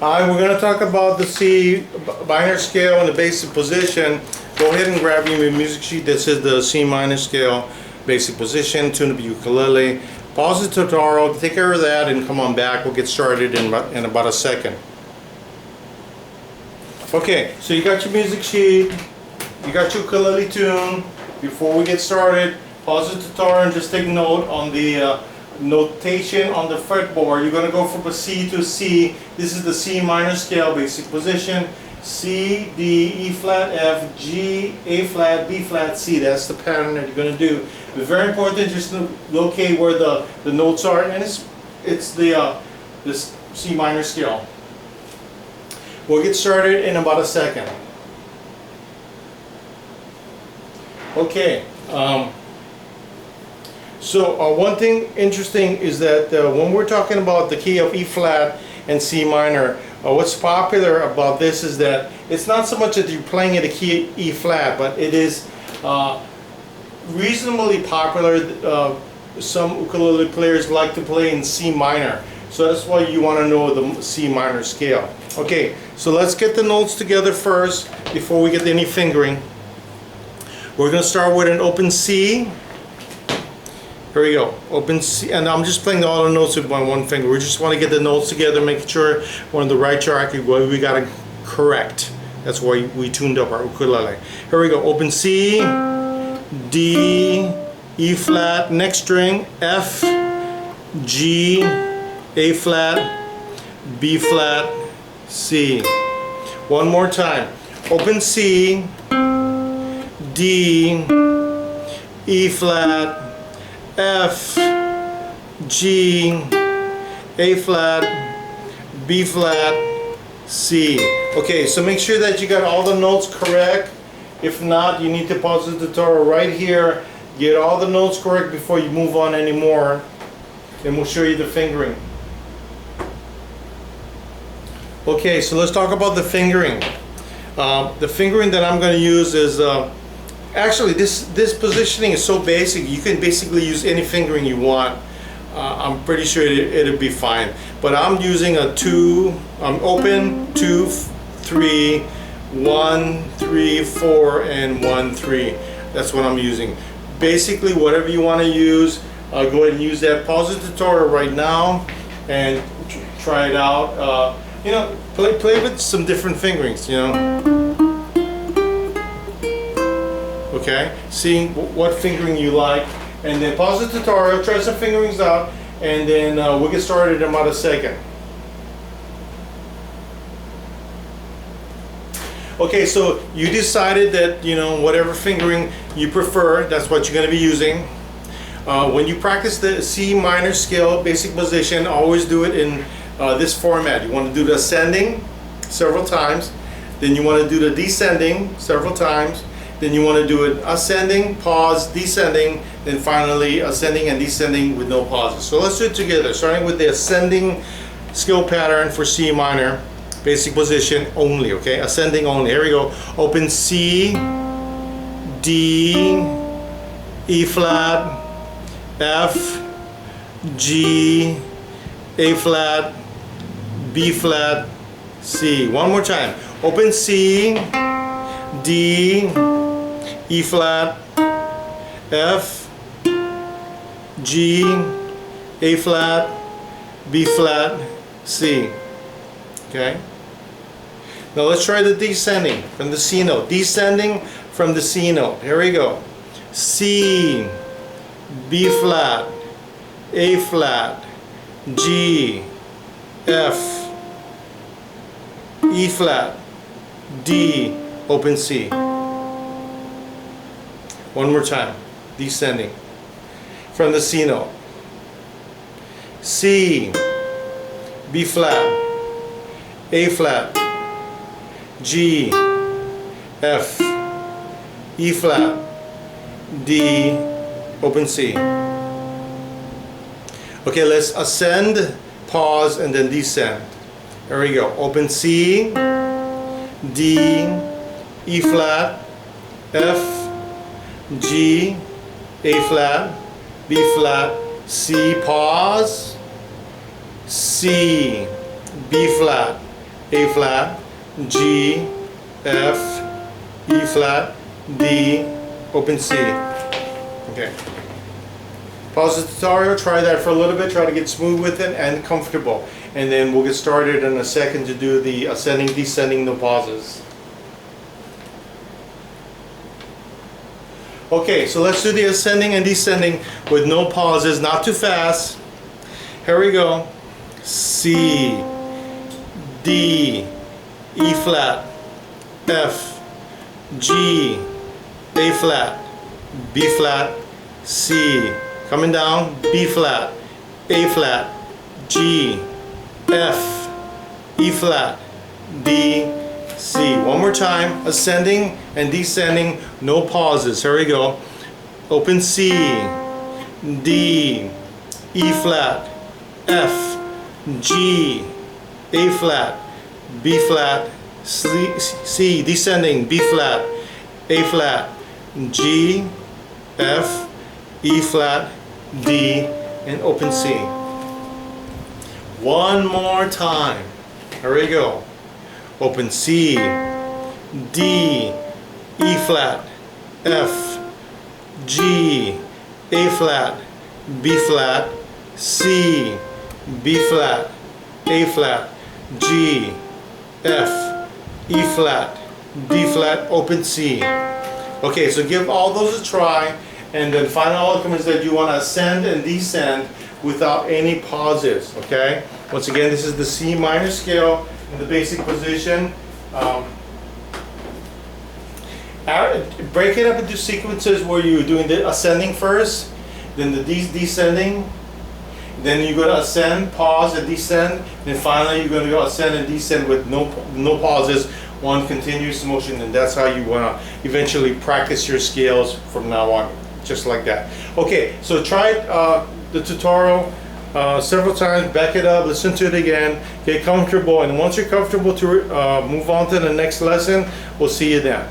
Hi, we're going to talk about the C minor scale and the basic position. Go ahead and grab your music sheet that says the C minor scale, basic position, tune up ukulele. Pause the tutorial, take care of that, and come on back. We'll get started in about a second. Okay, so you got your music sheet, you got your ukulele tune. Before we get started, pause the tutorial and just take note on the notation on the fretboard. You're going to go from a C to C. This is the C minor scale, basic position. C, D, E flat, F, G, A flat, B flat, C. That's the pattern that you're going to do. It's very important just to locate where the notes are, and it's the this C minor scale. We'll get started in about a second. Okay. So one thing interesting is that when we're talking about the key of E flat and C minor, what's popular about this is that it's not so much that you're playing at a key E flat, but it is reasonably popular. Some ukulele players like to play in C minor, so that's why you want to know the C minor scale. Okay, so let's get the notes together first before we get any fingering. We're going to start with an open C. Here we go, open C, and I'm just playing all the notes with my one finger. We just want to get the notes together, making sure we're on the right track. We got to correct. That's why we tuned up our ukulele. Here we go, open C, D, E flat, next string, F, G, A flat, B flat, C. One more time, open C, D, E flat, F, G, A flat, B flat, C. Okay, so make sure that you got all the notes correct. If not, you need to pause the tutorial right here, get all the notes correct before you move on anymore, and we'll show you the fingering. Okay, so let's talk about the fingering. The fingering that I'm going to use is actually, this positioning is so basic, you can basically use any fingering you want. I'm pretty sure it'll be fine. But I'm using a 2, open, 2, 3, 1, 3, 4, and 1, 3. That's what I'm using. Basically, whatever you want to use, go ahead and use that. Pause the tutorial right now and try it out. You know, play with some different fingerings, you know. Okay, seeing what fingering you like, and then pause the tutorial, try some fingerings out, and then we'll get started in about a second. Okay, so you decided that, you know, whatever fingering you prefer, that's what you're going to be using. When you practice the C minor scale basic position, always do it in this format. You want to do the ascending several times, then you want to do the descending several times. Then you want to do it ascending, pause, descending, then finally ascending and descending with no pauses. So let's do it together, starting with the ascending skill pattern for C minor, basic position only, okay? Ascending only. Here we go. Open C, D, E flat, F, G, A flat, B flat, C. One more time. Open C, D, E flat, F, G, A flat, B flat, C. Okay? Now let's try the descending from the C note. Descending from the C note. Here we go. C, B flat, A flat, G, F, E flat, D, open C. One more time, descending from the C note. C, B flat, A flat, G, F, E flat, D, open C. Okay, let's ascend, pause, and then descend. There we go. Open C, D, E flat, F, G, A flat, B flat, C, pause, C, B flat, A flat, G, F, E flat, D, open C. Okay. Pause the tutorial, try that for a little bit, try to get smooth with it and comfortable. And then we'll get started in a second to do the ascending, descending, no pauses. Okay, so let's do the ascending and descending with no pauses, not too fast. Here we go. C, D, E flat, F, G, A flat, B flat, C. Coming down, B flat, A flat, G, F, E flat, D, C. One more time, ascending and descending, no pauses. Here we go. Open C, D, E flat, F, G, A flat, B flat, C, descending, B flat, A flat, G, F, E flat, D, and open C. One more time. Here we go. Open C, D, E flat, F, G, A flat, B flat, C, B flat, A flat, G, F, E flat, D flat, open C. Okay, so give all those a try, and then find out outcomes that you want to ascend and descend without any pauses. Okay. Once again, this is the C minor scale in the basic position. Break it up into sequences where you're doing the ascending first, then the descending, then you're going to ascend, pause, and descend, then finally you're going to go ascend and descend with no pauses, one continuous motion, and that's how you want to eventually practice your scales from now on, just like that. Okay, so try the tutorial several times, back it up, listen to it again, get comfortable, and once you're comfortable to move on to the next lesson, we'll see you then.